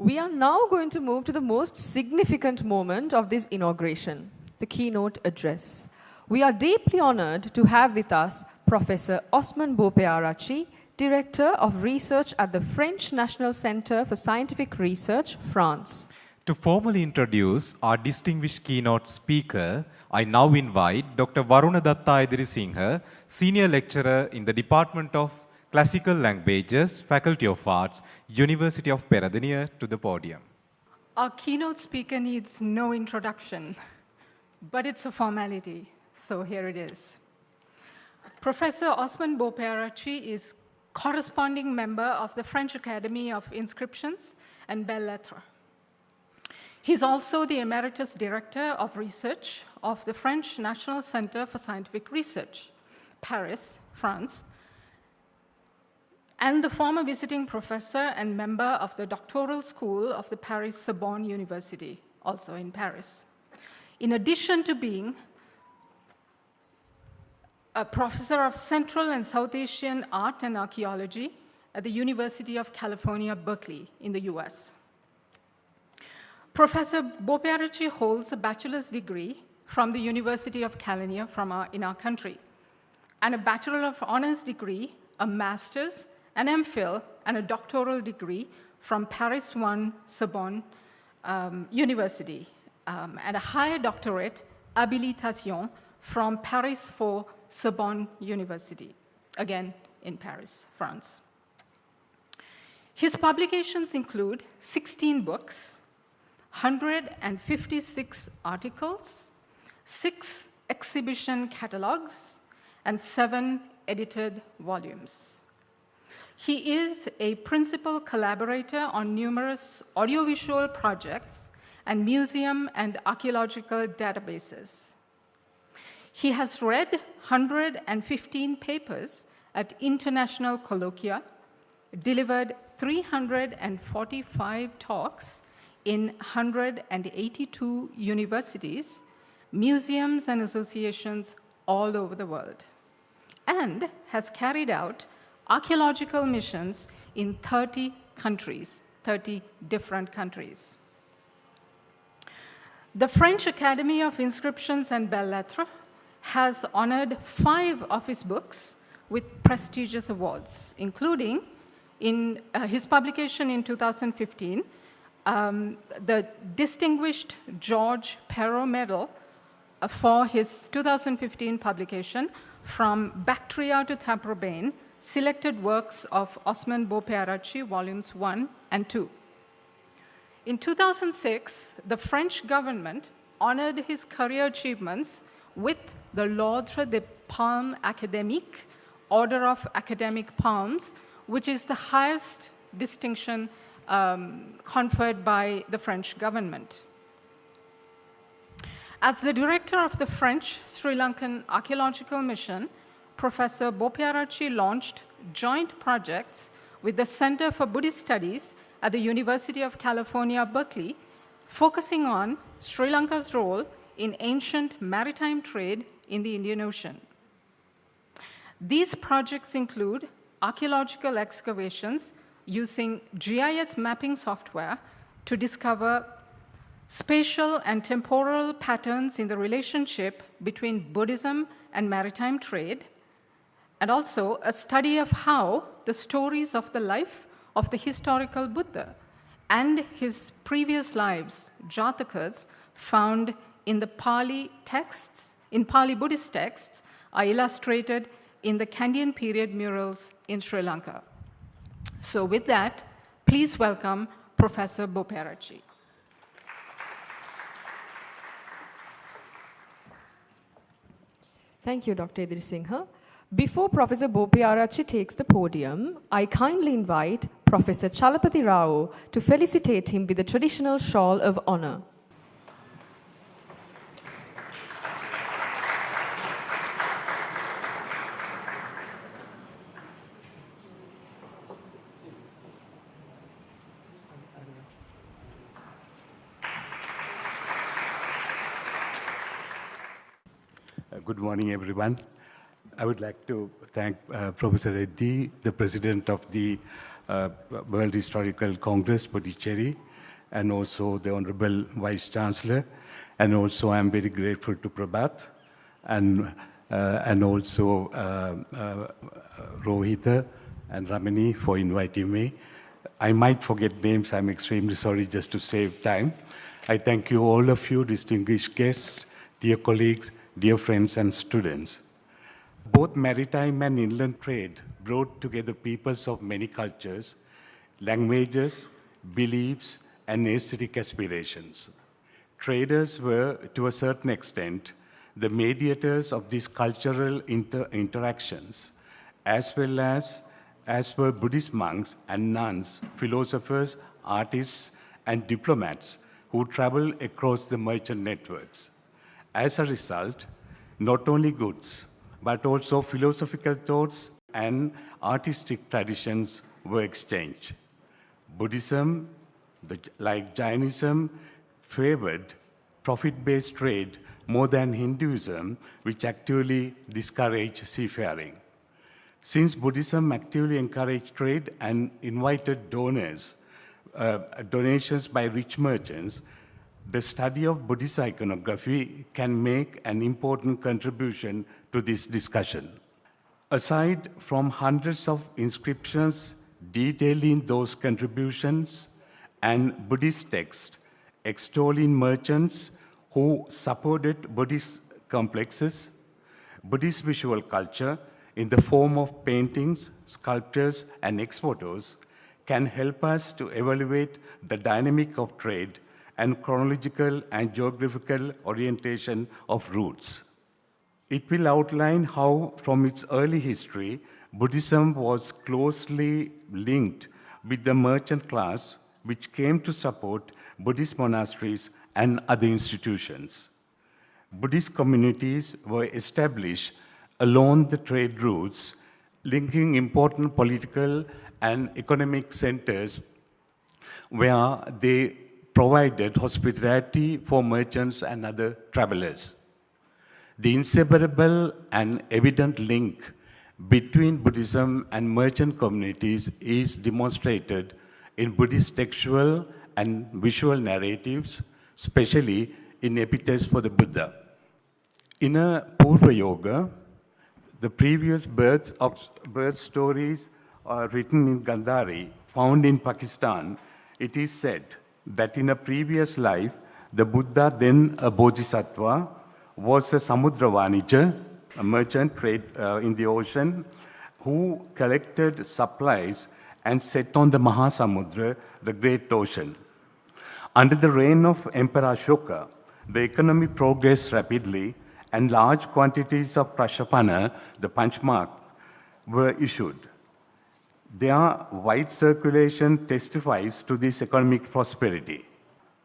We are now going to move to the most significant moment of this inauguration, the keynote address. We are deeply honored to have with us Professor Osman Bopearachi, Director of Research at the French National Center for Scientific Research, France. To formally introduce our distinguished keynote speaker, I now invite Dr. Varuna Datta Idirisinghe, Senior Lecturer in the Department of Classical Languages, Faculty of Arts, University of Peradeniya, to the podium. Our keynote speaker needs no introduction, but it's a formality, so here it is. Professor Osman Bopearachi is corresponding member of the French Academy of Inscriptions and Belles-Lettres. He's also the Emeritus Director of Research of the French National Center for Scientific Research, Paris, France, and the former visiting professor and member of the doctoral school of the Paris Sorbonne University, also in Paris. In addition to being a professor of Central and South Asian art and archaeology at the University of California, Berkeley, in the US. Professor Bopearachi holds a bachelor's degree from the University of California in our country, and a Bachelor of Honors degree, a master's, an MPhil, and a doctoral degree from Paris 1 Sorbonne University, and a higher doctorate, habilitation, from Paris 4 Sorbonne University, again in Paris, France. His publications include 16 books, 156 articles, 6 exhibition catalogs, and 7 edited volumes. He is a principal collaborator on numerous audiovisual projects and museum and archaeological databases. He has read 115 papers at international colloquia, delivered 345 talks in 182 universities, museums, and associations all over the world, and has carried out archaeological missions in 30 countries, 30 different countries. The French Academy of Inscriptions and Belles-Lettres has honored 5 of his books with prestigious awards, including in his publication in 2015, the Distinguished George Perrault Medal for his 2015 publication, From Bactria to Taprobane, Selected Works of Osman Bopearachi, Volumes 1 and 2. In 2006, the French government honored his career achievements with the l'Ordre des Palmes Académiques, Order of Academic Palms, which is the highest distinction conferred by the French government. As the director of the French Sri Lankan Archaeological Mission, Professor Bopearachi launched joint projects with the Center for Buddhist Studies at the University of California, Berkeley, focusing on Sri Lanka's role in ancient maritime trade in the Indian Ocean. These projects include archaeological excavations using GIS mapping software to discover spatial and temporal patterns in the relationship between Buddhism and maritime trade, and also a study of how the stories of the life of the historical Buddha and his previous lives, Jatakas, found in the Pali texts, in Pali Buddhist texts, are illustrated in the Kandyan period murals in Sri Lanka. So with that, please welcome Professor Bopearachi. Thank you, Dr. Idirisinghe. Before Professor Bopearachi takes the podium, I kindly invite Professor Chalapati Rao to felicitate him with the traditional shawl of honor. Good morning, everyone. I would like to thank Professor Reddy, the president of the World Historical Congress, Puducherry, and also the Honorable Vice Chancellor, and also I'm very grateful to Prabhat, and also Rohita and Ramani for inviting me. I might forget names, I'm extremely sorry, just to save time. I thank you, all of you, distinguished guests, dear colleagues, dear friends and students. Both maritime and inland trade brought together peoples of many cultures, languages, beliefs, and aesthetic aspirations. Traders were, to a certain extent, the mediators of these cultural interactions, as well as were Buddhist monks and nuns, philosophers, artists, and diplomats who travel across the merchant networks. As a result, not only goods, but also philosophical thoughts and artistic traditions were exchanged. Buddhism, like Jainism, favored profit-based trade more than Hinduism, which actively discouraged seafaring. Since Buddhism actively encouraged trade and invited donations by rich merchants, the study of Buddhist iconography can make an important contribution to this discussion. Aside from hundreds of inscriptions detailing those contributions and Buddhist texts extolling merchants who supported Buddhist complexes, Buddhist visual culture in the form of paintings, sculptures, and ex-photos can help us to evaluate the dynamic of trade and chronological and geographical orientation of routes. It will outline how, from its early history, Buddhism was closely linked with the merchant class, which came to support Buddhist monasteries and other institutions. Buddhist communities were established along the trade routes, linking important political and economic centers where they provided hospitality for merchants and other travelers. The inseparable and evident link between Buddhism and merchant communities is demonstrated in Buddhist textual and visual narratives, especially in epitaphs for the Buddha. In a Purva Yoga, the previous birth stories are written in Gandhari, found in Pakistan. It is said that in a previous life, the Buddha, then a Bodhisattva, was a Samudravanija, a merchant trade in the ocean, who collected supplies and set on the Mahasamudra, the great ocean. Under the reign of Emperor Ashoka, the economy progressed rapidly and large quantities of prashapana, the punchmark, were issued. Their wide circulation testifies to this economic prosperity.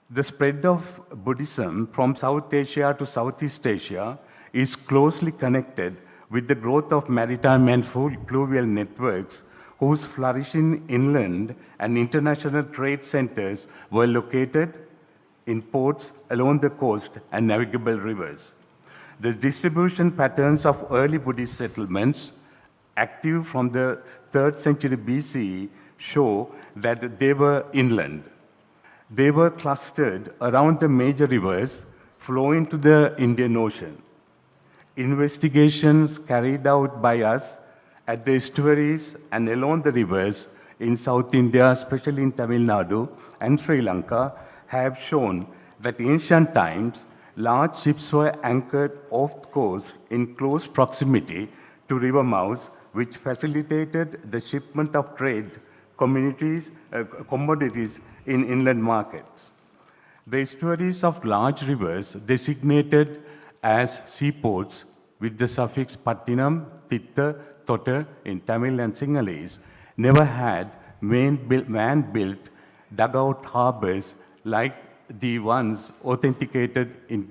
The spread of Buddhism from South Asia to Southeast Asia is closely connected with the growth of maritime and fluvial networks, whose flourishing inland and international trade centers were located in ports along the coast and navigable rivers. The distribution patterns of early Buddhist settlements, active from the 3rd century BCE, show that they were inland. They were clustered around the major rivers flowing to the Indian Ocean. Investigations carried out by us at the estuaries and along the rivers in South India, especially in Tamil Nadu and Sri Lanka, have shown that in ancient times, large ships were anchored off the coast in close proximity to river mouths, which facilitated the shipment of trade commodities in inland markets. The estuaries of large rivers designated as seaports with the suffix Pattinam, Titta, Tota in Tamil and Sinhalese never had man-built dugout harbors like the ones authenticated in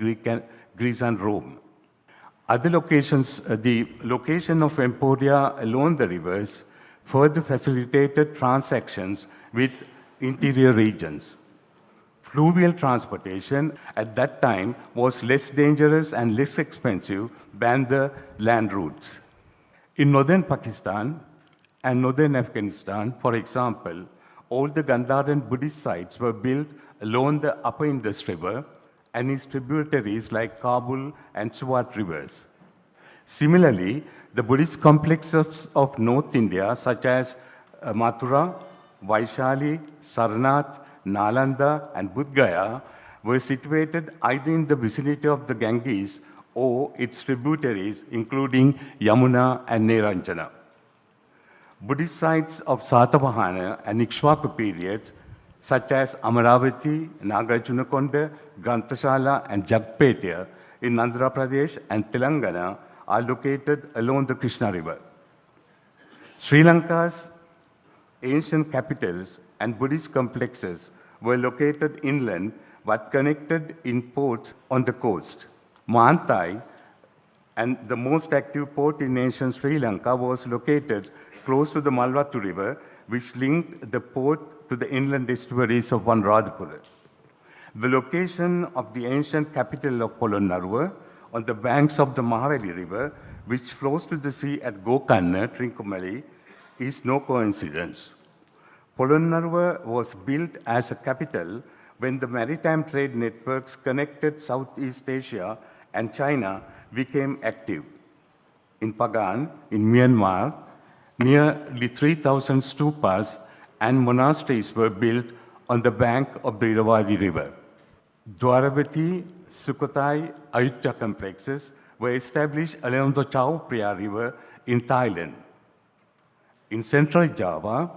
Greece and Rome. Other locations, the location of emporia along the rivers further facilitated transactions with interior regions. Fluvial transportation at that time was less dangerous and less expensive than the land routes. In northern Pakistan and northern Afghanistan, for example, all the Gandharan Buddhist sites were built along the upper Indus River and its tributaries like Kabul and Swat rivers. Similarly, the Buddhist complexes of North India, such as Mathura, Vaishali, Sarnath, Nalanda, and Bodh Gaya, were situated either in the vicinity of the Ganges or its tributaries, including Yamuna and Neranjana. Buddhist sites of Satavahana and Ikshvaku periods, such as Amaravati, Nagarjunakonda, Granthashala, and Jagpetya in Andhra Pradesh and Telangana, are located along the Krishna River. Sri Lanka's ancient capitals and Buddhist complexes were located inland but connected in ports on the coast. Mantai, and the most active port in ancient Sri Lanka, was located close to the Malwatu River, which linked the port to the inland estuaries of Anuradhapura. The location of the ancient capital of Polonnaruwa on the banks of the Mahaveli River, which flows to the sea at Gokarna, Trincomalee, is no coincidence. Polonnaruwa was built as a capital when the maritime trade networks connected Southeast Asia and China became active. In Pagan, in Myanmar, nearly 3,000 stupas and monasteries were built on the bank of the Irrawaddy River. Dwaravati, Sukhothai, Ayutthaya complexes were established along the Chao Phraya River in Thailand. In central Java,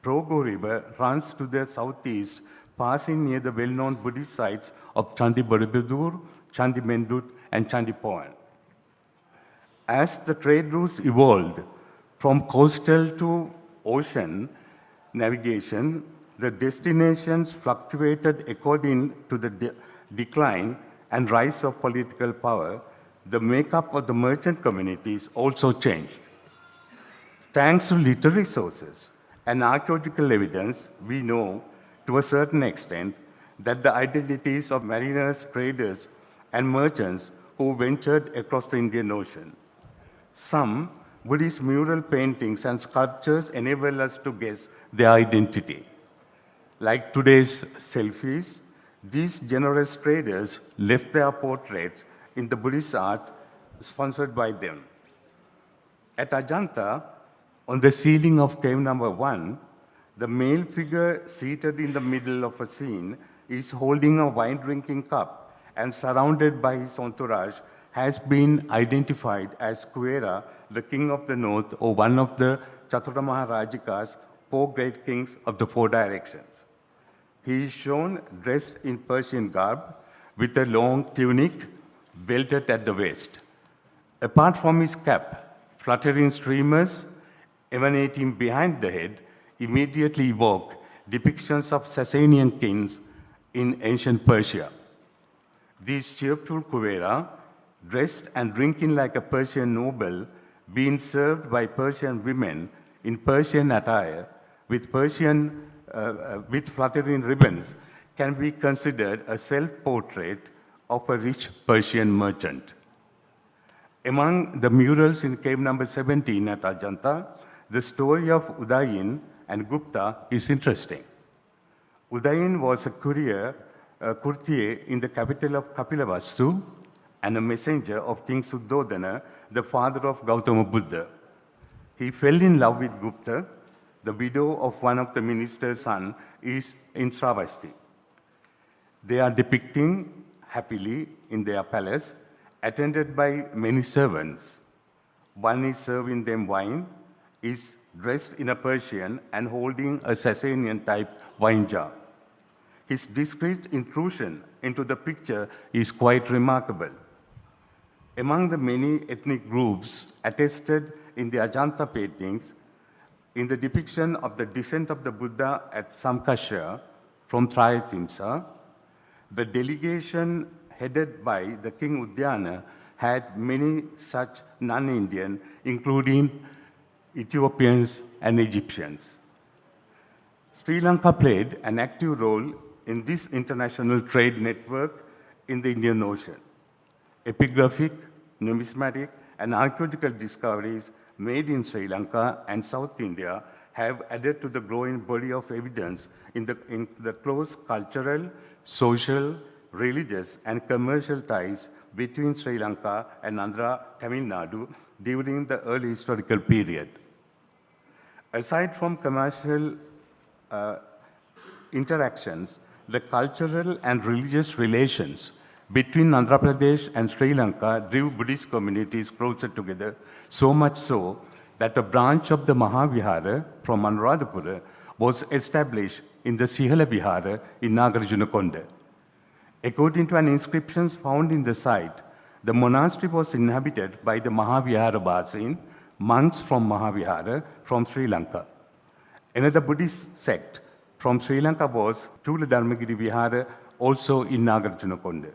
Progo River runs to the southeast, passing near the well-known Buddhist sites of Candi Borobudur, Candi Mendut, and Candi Poan. As the trade routes evolved from coastal to ocean navigation, the destinations fluctuated according to the decline and rise of political power. The makeup of the merchant communities also changed. Thanks to literary sources and archaeological evidence, we know to a certain extent that the identities of mariners, traders, and merchants who ventured across the Indian Ocean. Some Buddhist mural paintings and sculptures enable us to guess their identity. Like today's selfies, these generous traders left their portraits in the Buddhist art sponsored by them. At Ajanta, on the ceiling of cave number 1, the male figure seated in the middle of a scene is holding a wine-drinking cup and surrounded by his entourage has been identified as Kuera, the king of the north, or one of the Chaturamaharajika's 4 great kings of the 4 directions. He is shown dressed in Persian garb with a long tunic belted at the waist. Apart from his cap, fluttering streamers emanating behind the head immediately evoke depictions of Sasanian kings in ancient Persia. These cheerful Kuvera, dressed and drinking like a Persian noble, being served by Persian women in Persian attire with fluttering ribbons, can be considered a self-portrait of a rich Persian merchant. Among the murals in cave number 17 at Ajanta, the story of Udayin and Gupta is interesting. Udayin was a courtier in the capital of Kapilavastu and a messenger of King Suddhodana, the father of Gautama Buddha. He fell in love with Gupta. The widow of one of the minister's sons is in Sravasti. They are depicting happily in their palace, attended by many servants. One is serving them wine, is dressed in a Persian and holding a Sasanian-type wine jar. His discreet intrusion into the picture is quite remarkable. Among the many ethnic groups attested in the Ajanta paintings, in the depiction of the descent of the Buddha at Samkasha from Trayatimsa, the delegation headed by the King Udyana had many such non-Indian, including Ethiopians and Egyptians. Sri Lanka played an active role in this international trade network in the Indian Ocean. Epigraphic, numismatic, and archaeological discoveries made in Sri Lanka and South India have added to the growing body of evidence in the close cultural, social, religious, and commercial ties between Sri Lanka and Andhra Tamil Nadu during the early historical period. Aside from commercial interactions, the cultural and religious relations between Andhra Pradesh and Sri Lanka drew Buddhist communities closer together, so much so that a branch of the Mahavihara from Anuradhapura was established in the Sihala Vihara in Nagarjunakonda. According to an inscription found in the site, the monastery was inhabited by the Mahavihara Basin, monks from Mahavihara from Sri Lanka. Another Buddhist sect from Sri Lanka was Chula Dharmagiri Vihara, also in Nagarjunakonda.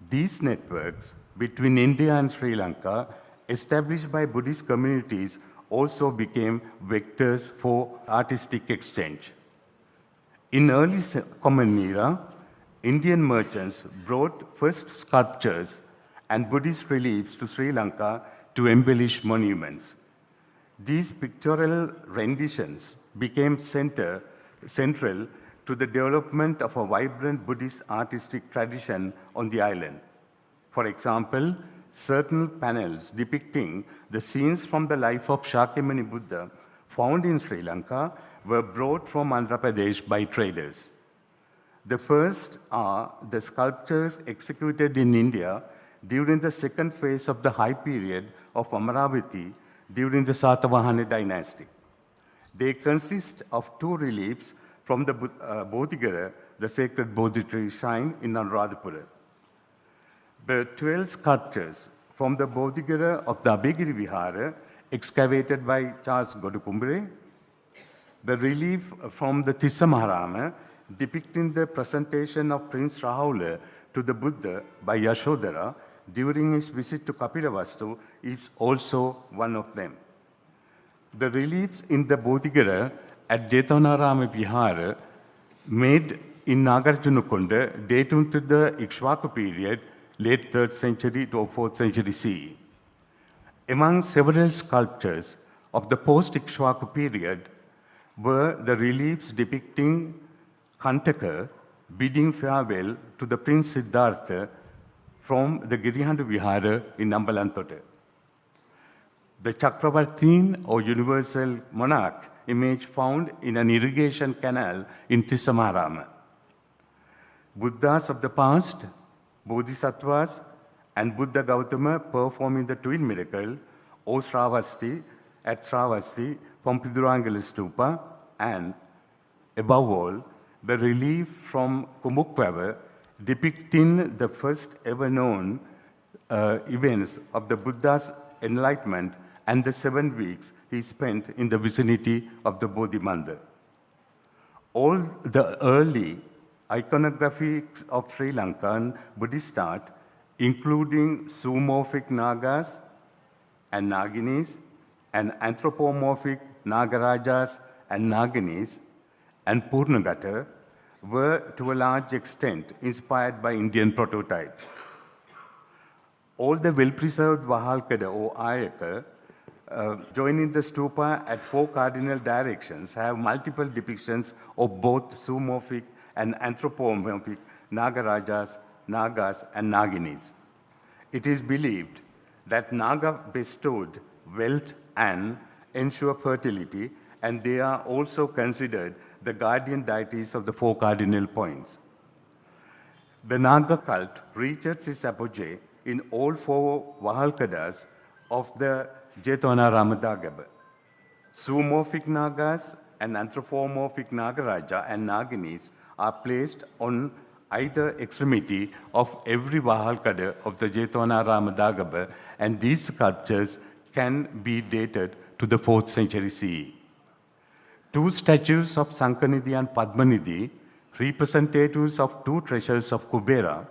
These networks between India and Sri Lanka, established by Buddhist communities, also became vectors for artistic exchange. In early Common Era, Indian merchants brought first sculptures and Buddhist reliefs to Sri Lanka to embellish monuments. These pictorial renditions became central to the development of a vibrant Buddhist artistic tradition on the island. For example, certain panels depicting the scenes from the life of Shakyamuni Buddha found in Sri Lanka were brought from Andhra Pradesh by traders. The first are the sculptures executed in India during the second phase of the high period of Amaravati during the Satavahana dynasty. They consist of two reliefs from the Bodhigara, the sacred Bodhi tree shrine in Anuradhapura. The 12 sculptures from the Bodhigara of the Abhigiri Vihara, excavated by Charles Godukumbere, the relief from the Tissa Maharama, depicting the presentation of Prince Rahula to the Buddha by Yashodhara during his visit to Kapilavastu, is also one of them. The reliefs in the Bodhigara at Jetvanarama Vihara, made in Nagarjunakonda, dating to the Ikshvaku period, late 3rd century to 4th century CE. Among several sculptures of the post-Ikshvaku period were the reliefs depicting Kantaka bidding farewell to the Prince Siddhartha from the Girihandu Vihara in Ambalantote. The Chakravartin, or universal monarch, image found in an irrigation canal in Tissamarama. Buddhas of the past, Bodhisattvas, and Buddha Gautama performing the twin miracle, O Sravasti, at Sravasti from Pidurangala Stupa, and above all, the relief from Kumukwava depicting the first ever known events of the Buddha's enlightenment and the 7 weeks he spent in the vicinity of the Bodhi Mandir. All the early iconography of Sri Lankan Buddhist art, including zoomorphic Nagas and Naginis, and anthropomorphic Nagarajas and Naginis, and Purnagata, were to a large extent inspired by Indian prototypes. All the well-preserved Vahalkada or Ayaka joining the stupa at 4 cardinal directions have multiple depictions of both zoomorphic and anthropomorphic Nagarajas, Nagas, and Naginis. It is believed that Naga bestowed wealth and ensure fertility, and they are also considered the guardian deities of the 4 cardinal points. The Naga cult reaches its apogee in all 4 Vahalkadas of the Jetvanarama Dagaba. Zoomorphic Nagas and anthropomorphic Nagaraja and Naginis are placed on either extremity of every Vahalkada of the Jetvanarama Dagaba, and these sculptures can be dated to the 4th century CE. 2 statues of Sankanidhi and Padmanidhi, representatives of 2 treasures of Kubera,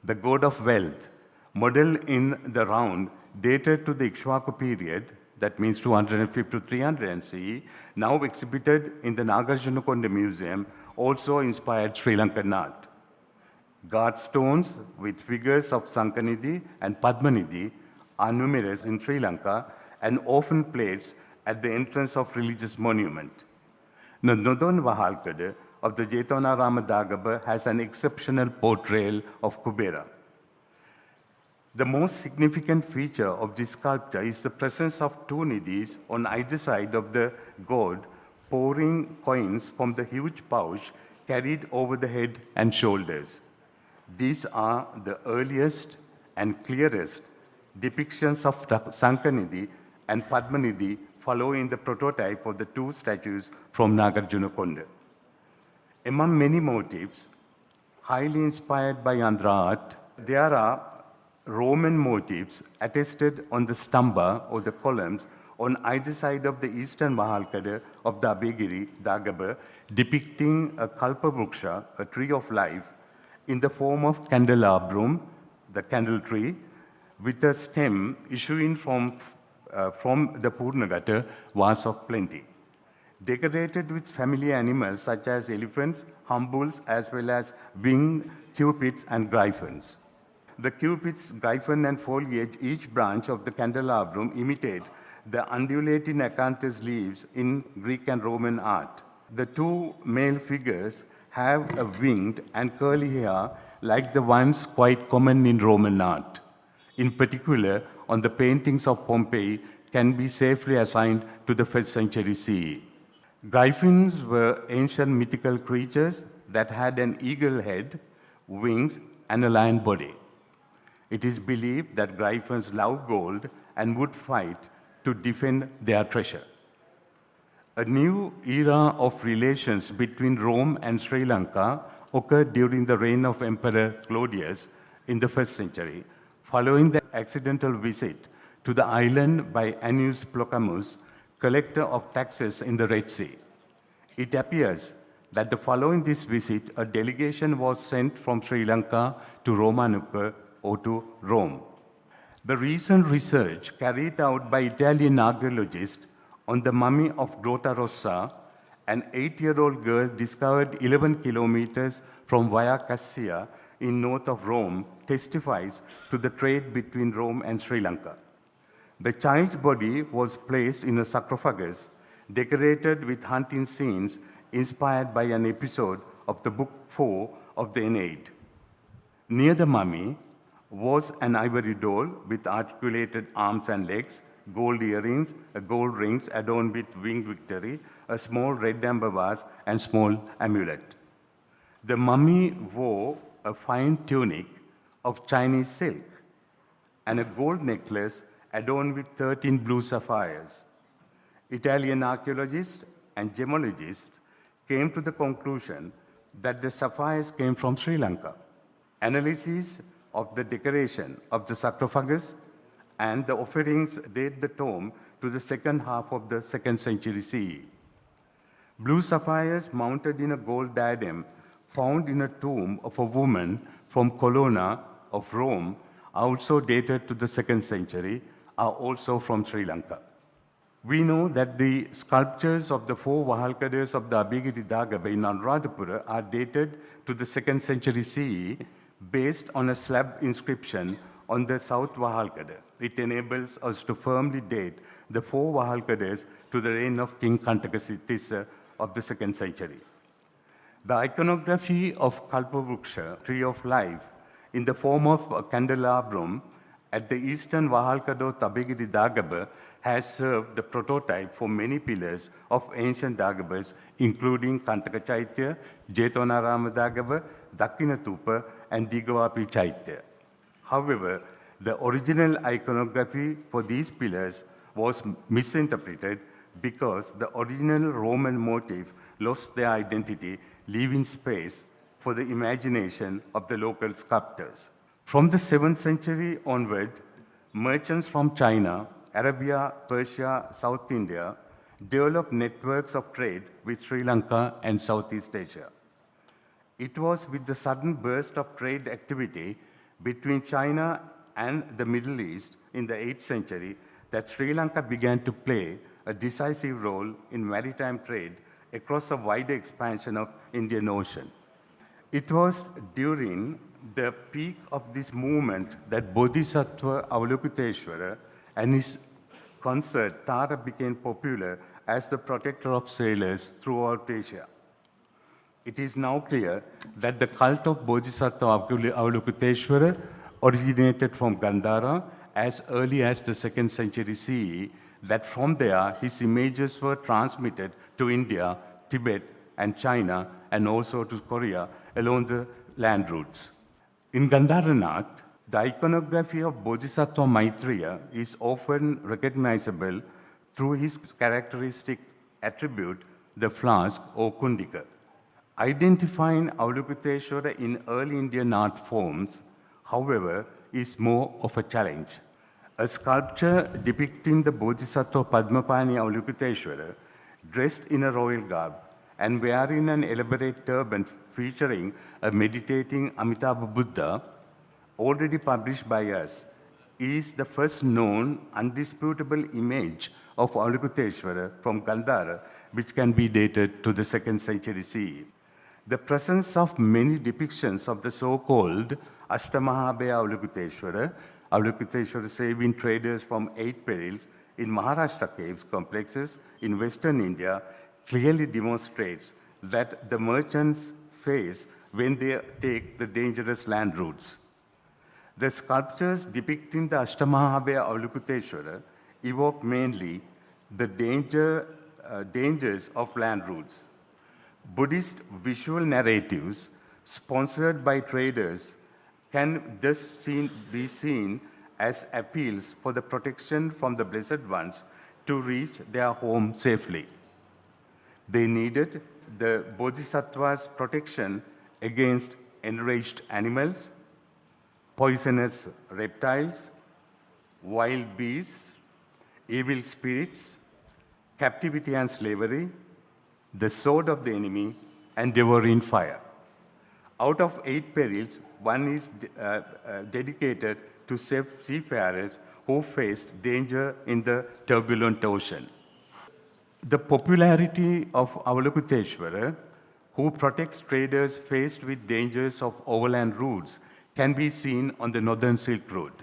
the god of wealth, modeled in the round, dated to the Ikshvaku period, that means 250 to 300 CE, now exhibited in the Nagarjunakonda Museum, also inspired Sri Lankan art. Guard stones with figures of Sankanidhi and Padmanidhi are numerous in Sri Lanka and often placed at the entrance of religious monument. The northern Vahalkada of the Jetonarama Dagaba has an exceptional portrayal of Kubera. The most significant feature of this sculpture is the presence of two nidhis on either side of the god, pouring coins from the huge pouch carried over the head and shoulders. These are the earliest and clearest depictions of Sankanidhi and Padmanidhi following the prototype of the two statues from Nagarjunakonda. Among many motifs, highly inspired by Andhra art, there are Roman motifs attested on the stamba or the columns on either side of the eastern Mahalkada of the Abhigiri Dagaba, depicting a Kalpavruksha, a tree of life, in the form of candelabrum, the candle tree, with a stem issuing from the Purnagata, vase of plenty. Decorated with family animals such as elephants, humbuls, as well as winged cupids and griffins. The cupids, griffin, and foliage, each branch of the candelabrum imitate the undulating acanthus leaves in Greek and Roman art. The two male figures have a winged and curly hair like the ones quite common in Roman art. In particular, on the paintings of Pompeii can be safely assigned to the 1st century CE. Griffins were ancient mythical creatures that had an eagle head, wings, and a lion body. It is believed that griffins love gold and would fight to defend their treasure. A new era of relations between Rome and Sri Lanka occurred during the reign of Emperor Claudius in the 1st century, following the accidental visit to the island by Annius Plocamus, collector of taxes in the Red Sea. It appears that following this visit, a delegation was sent from Sri Lanka to Romanuka or to Rome. The recent research carried out by Italian archaeologists on the mummy of Grotta Rossa, an 8-year-old girl discovered 11 kilometers from Via Cassia in north of Rome, testifies to the trade between Rome and Sri Lanka. The child's body was placed in a sarcophagus decorated with hunting scenes inspired by an episode of the book 4 of the Aeneid. Near the mummy was an ivory doll with articulated arms and legs, gold earrings, gold rings adorned with winged victory, a small red amber vase, and small amulet. The mummy wore a fine tunic of Chinese silk and a gold necklace adorned with 13 blue sapphires. Italian archaeologists and gemologists came to the conclusion that the sapphires came from Sri Lanka. Analysis of the decoration of the sarcophagus and the offerings date the tomb to the second half of the 2nd century CE. Blue sapphires mounted in a gold diadem found in a tomb of a woman from Colonna of Rome, also dated to the 2nd century, are also from Sri Lanka. We know that the sculptures of the 4 Vahalkadas of the Abhigiri Dagaba in Anuradhapura are dated to the 2nd century CE based on a slab inscription on the South Vahalkada. It enables us to firmly date the 4 Vahalkadas to the reign of King Kantakasitissa of the 2nd century. The iconography of Kalpavruksha, tree of life, in the form of a candelabrum at the eastern Vahalkada of Abhigiri Dagaba has served the prototype for many pillars of ancient Dagabas, including Kantaka Chaitya, Jetonarama Dagaba, Dakkinathupa, and Digavapi Chaitya. However, the original iconography for these pillars was misinterpreted because the original Roman motif lost their identity, leaving space for the imagination of the local sculptors. From the 7th century onward, merchants from China, Arabia, Persia, South India developed networks of trade with Sri Lanka and Southeast Asia. It was with the sudden burst of trade activity between China and the Middle East in the 8th century that Sri Lanka began to play a decisive role in maritime trade across a wider expansion of Indian Ocean. It was during the peak of this movement that Bodhisattva Avalokiteshvara and his consort Tara became popular as the protector of sailors throughout Asia. It is now clear that the cult of Bodhisattva Avalokiteshvara originated from Gandhara as early as the 2nd century CE, that from there his images were transmitted to India, Tibet, and China, and also to Korea along the land routes. In Gandharan art, the iconography of Bodhisattva Maitreya is often recognizable through his characteristic attribute, the flask or kundika. Identifying Avalokiteshvara in early Indian art forms, however, is more of a challenge. A sculpture depicting the Bodhisattva Padmapani Avalokiteshvara, dressed in a royal garb and wearing an elaborate turban featuring a meditating Amitabha Buddha, already published by us, is the first known undisputable image of Avalokiteshvara from Gandhara, which can be dated to the 2nd century CE. The presence of many depictions of the so-called Ashtamahabhaya Avalokiteshvara saving traders from 8 perils in Maharashtra caves complexes in Western India clearly demonstrates that the merchants face when they take the dangerous land routes. The sculptures depicting the Ashtamahabhaya Avalokiteshvara evoke mainly the dangers of land routes. Buddhist visual narratives sponsored by traders can thus be seen as appeals for the protection from the Blessed Ones to reach their home safely. They needed the Bodhisattva's protection against enraged animals, poisonous reptiles, wild beasts, evil spirits, captivity and slavery, the sword of the enemy, and devouring fire. Out of 8 perils, one is dedicated to seafarers who faced danger in the turbulent ocean. The popularity of Avalokiteshvara, who protects traders faced with dangers of overland routes, can be seen on the Northern Silk Road.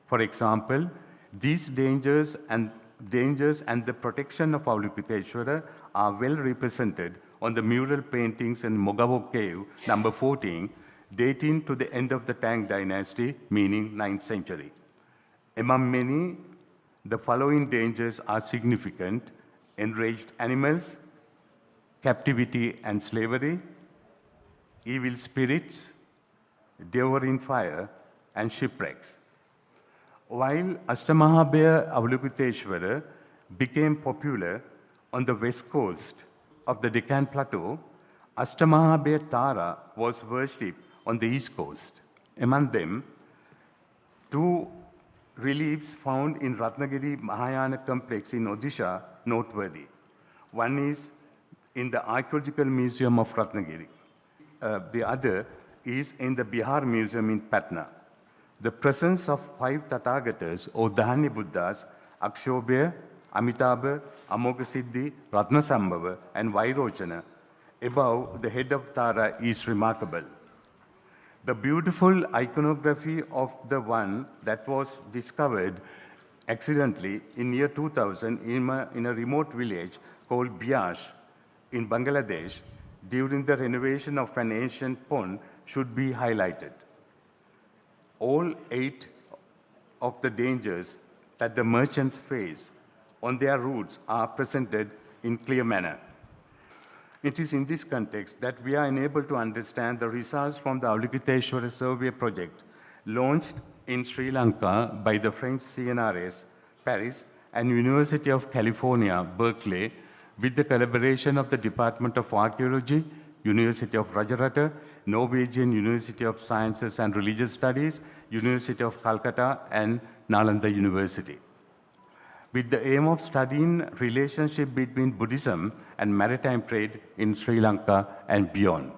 For example, these dangers and the protection of Avalokiteshvara are well represented on the mural paintings in Mogavo Cave, number 14, dating to the end of the Tang dynasty, meaning 9th century. Among many, the following dangers are significant: enraged animals, captivity and slavery, evil spirits, devouring fire, and shipwrecks. While Ashtamahabhaya Avalokiteshvara became popular on the west coast of the Deccan Plateau, Ashtamahabhaya Tara was worshipped on the east coast. Among them, 2 reliefs found in Ratnagiri Mahayana complex in Odisha noteworthy. One is in the Archaeological Museum of Ratnagiri. The other is in the Bihar Museum in Patna. The presence of 5 Tathagatas or Dhani Buddhas, Akshobhya, Amitabha, Amoghasiddhi, Ratnasambhava, and Vairochana above the head of Tara is remarkable. The beautiful iconography of the one that was discovered accidentally in year 2000 in a remote village called Biash in Bangladesh during the renovation of an ancient pond should be highlighted. All 8 of the dangers that the merchants face on their routes are presented in clear manner. It is in this context that we are enabled to understand the results from the Avalokiteshvara survey project launched in Sri Lanka by the French CNRS, Paris, and University of California, Berkeley, with the collaboration of the Department of Archaeology, University of Rajarata, Norwegian University of Sciences and Religious Studies, University of Calcutta, and Nalanda University, with the aim of studying relationship between Buddhism and maritime trade in Sri Lanka and beyond.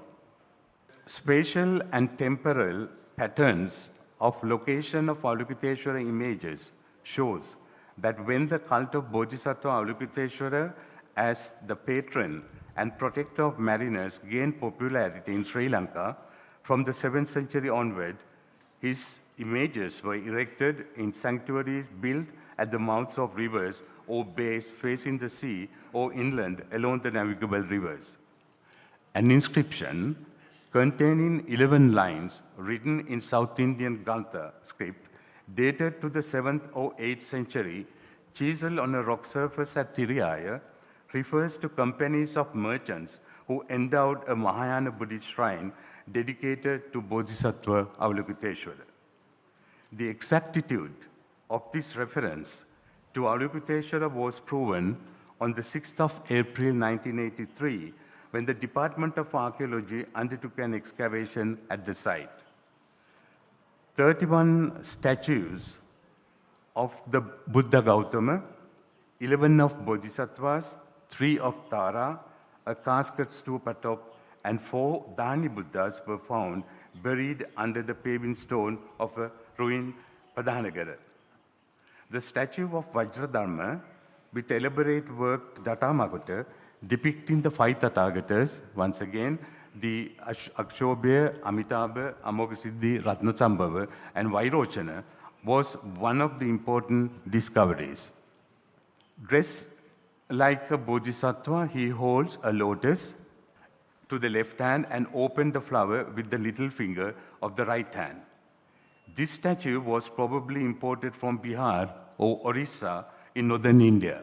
Spatial and temporal patterns of location of Avalokiteshvara images shows that when the cult of Bodhisattva Avalokiteshvara as the patron and protector of mariners gained popularity in Sri Lanka, from the 7th century onward, his images were erected in sanctuaries built at the mouths of rivers or bays facing the sea or inland along the navigable rivers. an inscription containing 11 lines written in South Indian Grantha script dated to the 7th or 8th century, chiseled on a rock surface at Tiriyaya, refers to companies of merchants who endowed a Mahayana Buddhist shrine dedicated to Bodhisattva Avalokiteshvara. The exactitude of this reference to Avalokiteshvara was proven on the 6th of April 1983 when the Department of Archaeology undertook an excavation at the site. 31 statues of the Buddha Gautama, 11 of Bodhisattvas, 3 of Tara, a casket stupa top, and 4 Dhani Buddhas were found buried under the paving stone of a ruined Padhanagara. The statue of Vajradharma, with elaborate work Datamagutta, depicting the 5 Tathagatas, once again, the Akshobhya, Amitabha, Amoghasiddhi, Ratnasambhava, and Vairochana, was one of the important discoveries. Dressed like a bodhisattva, he holds a lotus to the left hand and opened the flower with the little finger of the right hand. This statue was probably imported from Bihar or Orissa in northern India.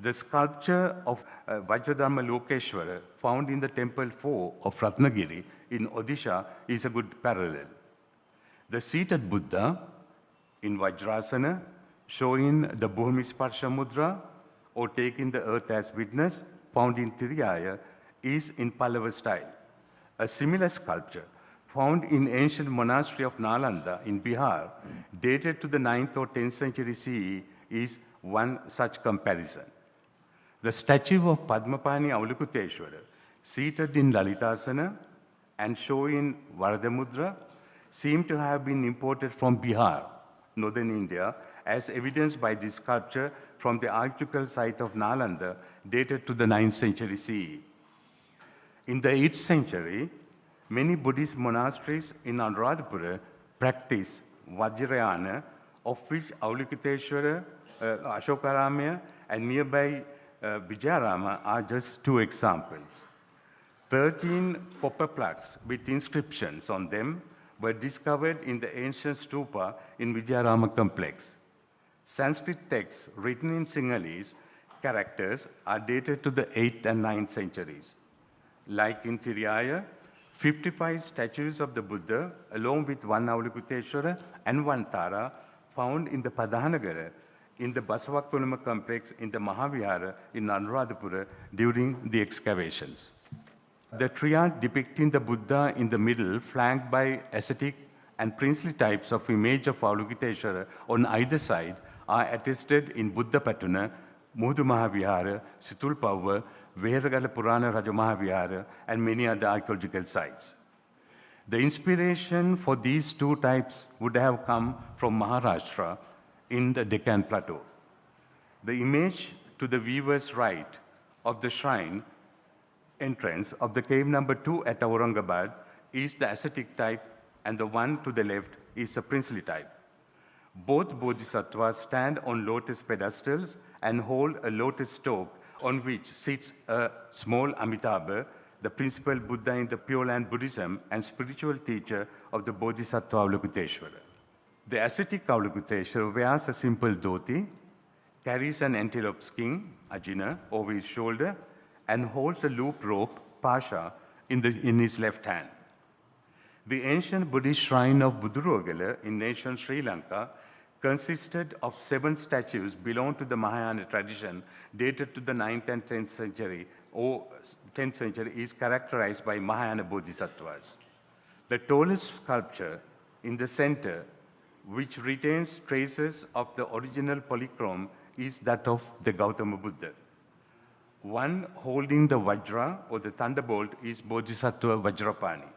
The sculpture of Vajradharma Lokeshwara, found in the Temple 4 of Ratnagiri in Odisha, is a good parallel. The seated Buddha in Vajrasana, showing the Bhumisparsha Mudra, or taking the earth as witness, found in Tiriyaya, is in Pallava style. A similar sculpture, found in ancient monastery of Nalanda in Bihar, dated to the 9th or 10th century CE, is one such comparison. The statue of Padmapani Avalokiteshvara, seated in Lalitasana and showing Varadamudra, seem to have been imported from Bihar, northern India, as evidenced by this sculpture from the archaeological site of Nalanda, dated to the 9th century CE. In the 8th century, many Buddhist monasteries in Anuradhapura practice Vajrayana, of which Avalokiteshvara, Ashokaramya, and nearby Vijayarama are just 2 examples. 13 copper plaques with inscriptions on them were discovered in the ancient stupa in Vijayarama complex. Sanskrit texts written in Sinhalese characters are dated to the 8th and 9th centuries. Like in Tiriyaya, 55 statues of the Buddha, along with 1 Avalokiteshvara and 1 Tara, found in the Padhanagara in the Basavakunama complex in the Mahavihara in Anuradhapura during the excavations. The triad depicting the Buddha in the middle, flanked by ascetic and princely types of image of Avalokiteshvara on either side, are attested in Buddha Patuna, Mudu Mahavihara, Situlpava, Veheragala Purana Raja Mahavihara, and many other archaeological sites. The inspiration for these 2 types would have come from Maharashtra in the Deccan Plateau. The image to the viewer's right of the shrine entrance of the cave number 2 at Aurangabad is the ascetic type, and the one to the left is the princely type. Both bodhisattvas stand on lotus pedestals and hold a lotus stalk on which sits a small Amitabha, the principal Buddha in the Pure Land Buddhism and spiritual teacher of the Bodhisattva Avalokiteshvara. The ascetic Avalokiteshvara wears a simple dhoti, carries an antelope skin, ajina, over his shoulder, and holds a loop rope, pasha, in his left hand. The ancient Buddhist shrine of Budurogala in nation Sri Lanka consisted of 7 statues belonging to the Mahayana tradition, dated to the 9th and 10th century, or 10th century, is characterized by Mahayana Bodhisattvas. The tallest sculpture in the center, which retains traces of the original polychrome, is that of the Gautama Buddha. One holding the Vajra, or the thunderbolt, is Bodhisattva Vajrapani.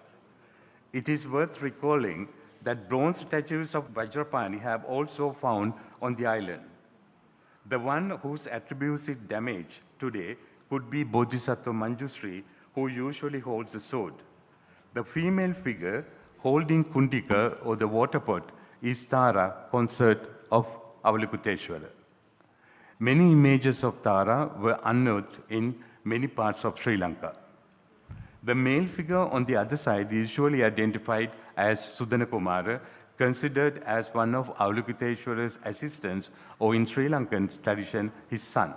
It is worth recalling that bronze statues of Vajrapani have also found on the island. The one whose attributes it damaged today could be Bodhisattva Manjusri, who usually holds the sword. The female figure holding Kundika, or the water pot, is Tara, consort of Avalokiteshvara. Many images of Tara were unearthed in many parts of Sri Lanka. The male figure on the other side is usually identified as Sudana Kumara, considered as one of Avalokiteshvara's assistants, or in Sri Lankan tradition, his son.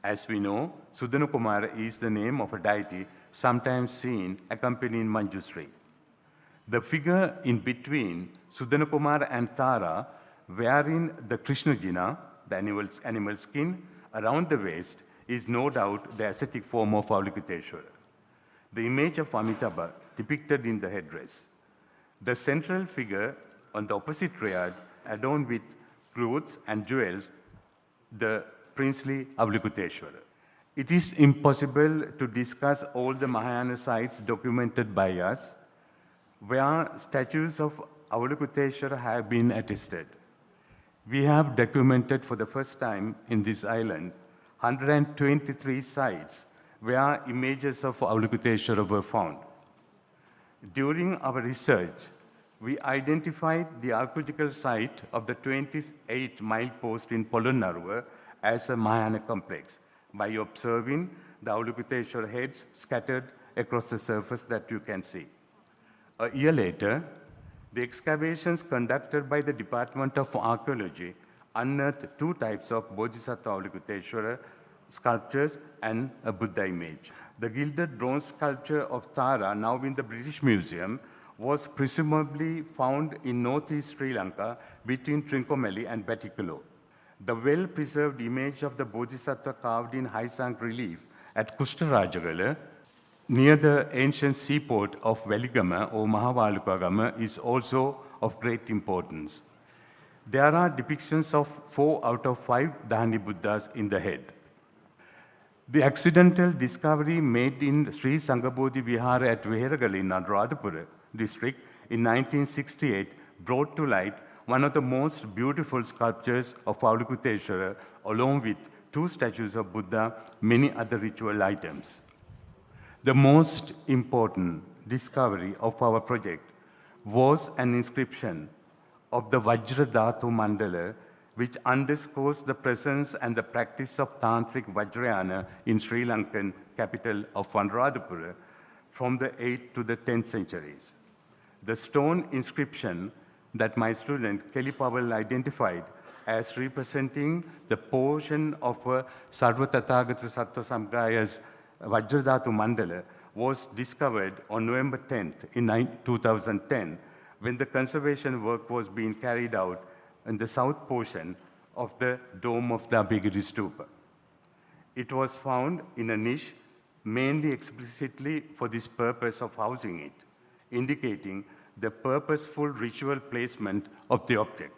As we know, Sudana Kumara is the name of a deity sometimes seen accompanying Manjusri. The figure in between Sudana Kumara and Tara, wearing the Krishnajina, the animal skin, around the waist, is no doubt the ascetic form of Avalokiteshvara. The image of Amitabha depicted in the headdress. The central figure on the opposite triad, adorned with clothes and jewels, the princely Avalokiteshvara. It is impossible to discuss all the Mahayana sites documented by us where statues of Avalokiteshvara have been attested. We have documented for the first time in this island 123 sites where images of Avalokiteshvara were found. During our research, we identified the archaeological site of the 28-mile post in Polonnaruwa as a Mahayana complex by observing the Avalokiteshvara heads scattered across the surface that you can see. A year later, the excavations conducted by the Department of Archaeology unearthed two types of Bodhisattva Avalokiteshvara sculptures and a Buddha image. The gilded bronze sculpture of Tara, now in the British Museum, was presumably found in northeast Sri Lanka between Trincomalee and Batticaloa. The well-preserved image of the Bodhisattva carved in high-sunk relief at Kustarajagala, near the ancient seaport of Veligama or Mahavalukagama, is also of great importance. There are depictions of 4 out of 5 Dahani Buddhas in the head. The accidental discovery made in Sri Sangabodhi Vihara at Veheragala in Anuradhapura district in 1968 brought to light one of the most beautiful sculptures of Avalokiteshvara, along with 2 statues of Buddha, many other ritual items. The most important discovery of our project was an inscription of the Vajradhatu Mandala, which underscores the presence and the practice of Tantric Vajrayana in Sri Lankan capital of Anuradhapura from the 8th to the 10th centuries. The stone inscription that my student Kelly Powell identified as representing the portion of Sarva Tathagata Sattva Sampraya's Vajradhatu Mandala was discovered on November 10th in 2010 when the conservation work was being carried out in the south portion of the dome of the Abhigiri Stupa. It was found in a niche mainly explicitly for this purpose of housing it, indicating the purposeful ritual placement of the object.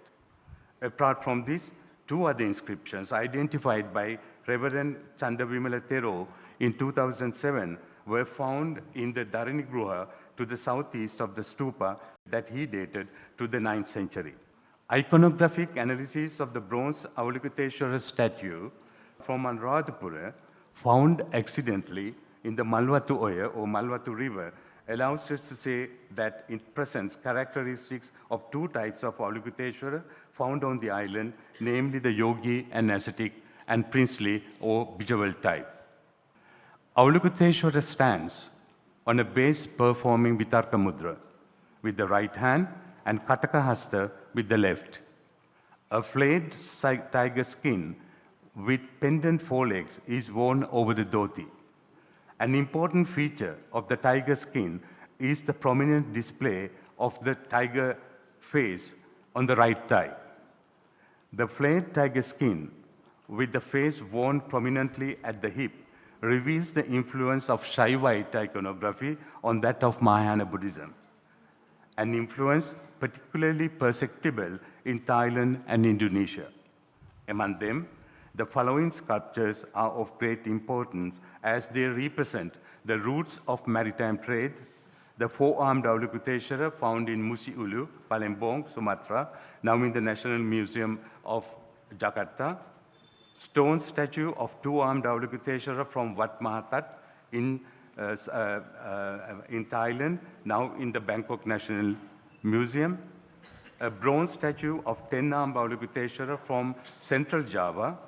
Apart from this, 2 other inscriptions identified by Reverend Chandavimala Thero in 2007 were found in the Dharani Gruha to the southeast of the stupa that he dated to the 9th century. Iconographic analysis of the bronze Avalokiteshvara statue from Anuradhapura, found accidentally in the Malwatu Oya or Malwatu River, allows us to say that it presents characteristics of 2 types of Avalokiteshvara found on the island, namely the yogi and ascetic and princely or Bijaval type. Avalokiteshvara stands on a base performing Vitarka Mudra with the right hand and Kataka Hasta with the left. A flayed tiger skin with pendant forelegs is worn over the dhoti. An important feature of the tiger skin is the prominent display of the tiger face on the right thigh. The flayed tiger skin with the face worn prominently at the hip reveals the influence of Shaivite iconography on that of Mahayana Buddhism, an influence particularly perceptible in Thailand and Indonesia. Among them, the following sculptures are of great importance as they represent the roots of maritime trade: the 4-armed Avalokiteshvara found in Musi Ulu, Palembang, Sumatra, now in the National Museum of Jakarta; stone statue of 2-armed Avalokiteshvara from Wat Mahatat in Thailand, now in the Bangkok National Museum; a bronze statue of 10-armed Avalokiteshvara from Central Java,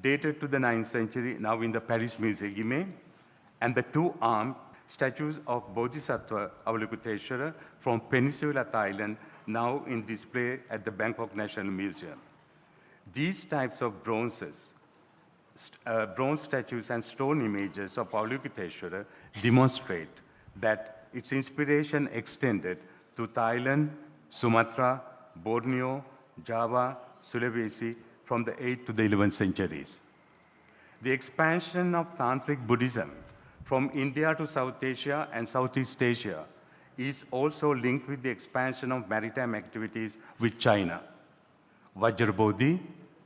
dated to the 9th century, now in the Paris Musée Guimet; and the 2-armed statues of Bodhisattva Avalokiteshvara from Peninsula, Thailand, now in display at the Bangkok National Museum. These types of bronze statues and stone images of Avalokiteshvara demonstrate that its inspiration extended to Thailand, Sumatra, Borneo, Java, Sulawesi from the 8th to the 11th centuries. The expansion of Tantric Buddhism from India to South Asia and Southeast Asia is also linked with the expansion of maritime activities with China. Vajrabodhi,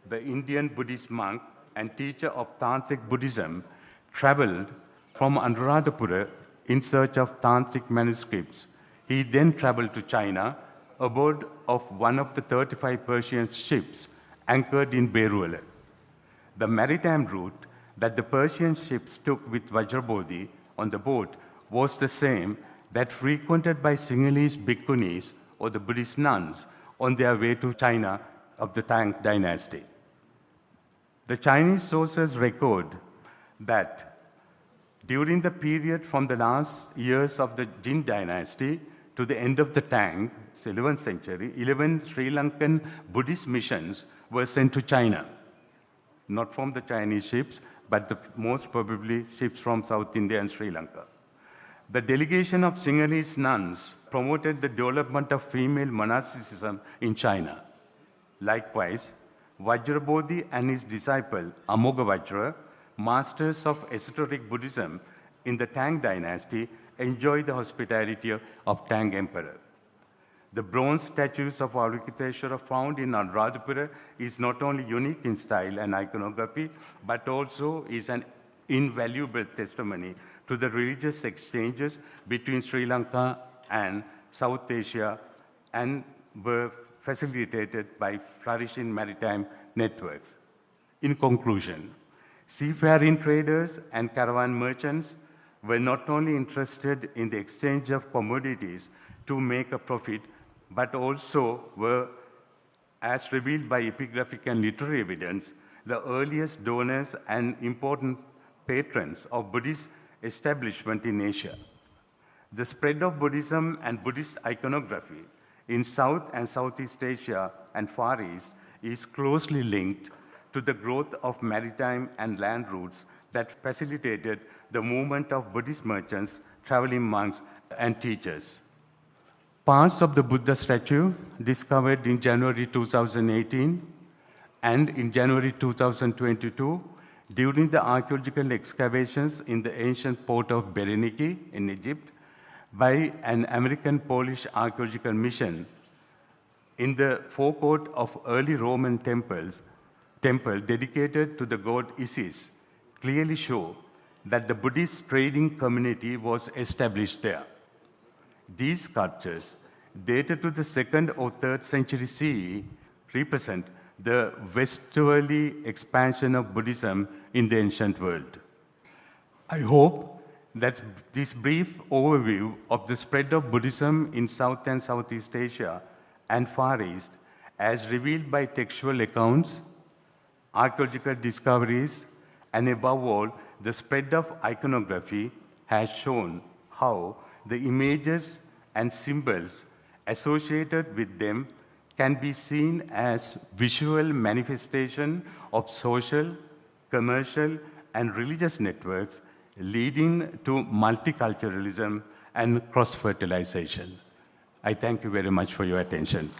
the Indian Buddhist monk and teacher of Tantric Buddhism, traveled from Anuradhapura in search of Tantric manuscripts. He then traveled to China aboard of one of the 35 Persian ships anchored in Beruala. The maritime route that the Persian ships took with Vajrabodhi on the boat was the same that frequented by Sinhalese bhikkhunis or the Buddhist nuns on their way to China of the Tang dynasty. The Chinese sources record that during the period from the last years of the Jin dynasty to the end of the Tang, 11th century, 11 Sri Lankan Buddhist missions were sent to China. Not from the Chinese ships, but most probably ships from South India and Sri Lanka. The delegation of Sinhalese nuns promoted the development of female monasticism in China. Likewise, Vajrabodhi and his disciple Amoghavajra, masters of esoteric Buddhism in the Tang dynasty, enjoyed the hospitality of Tang emperor. The bronze statues of Avalokiteshvara found in Anuradhapura is not only unique in style and iconography, but also is an invaluable testimony to the religious exchanges between Sri Lanka and South Asia and were facilitated by flourishing maritime networks. In conclusion, seafaring traders and caravan merchants were not only interested in the exchange of commodities to make a profit, but also were, as revealed by epigraphic and literary evidence, the earliest donors and important patrons of Buddhist establishment in Asia. The spread of Buddhism and Buddhist iconography in South and Southeast Asia and Far East is closely linked to the growth of maritime and land routes that facilitated the movement of Buddhist merchants, traveling monks, and teachers. Parts of the Buddha statue discovered in January 2018 and in January 2022 during the archaeological excavations in the ancient port of Bereniki in Egypt by an American-Polish archaeological mission in the forecourt of early Roman temple dedicated to the god Isis clearly show that the Buddhist trading community was established there. These sculptures, dated to the 2nd or 3rd century CE, represent the westerly expansion of Buddhism in the ancient world. I hope that this brief overview of the spread of Buddhism in South and Southeast Asia and Far East, as revealed by textual accounts, archaeological discoveries, and above all, the spread of iconography has shown how the images and symbols associated with them can be seen as visual manifestation of social, commercial, and religious networks leading to multiculturalism and cross-fertilization. I thank you very much for your attention.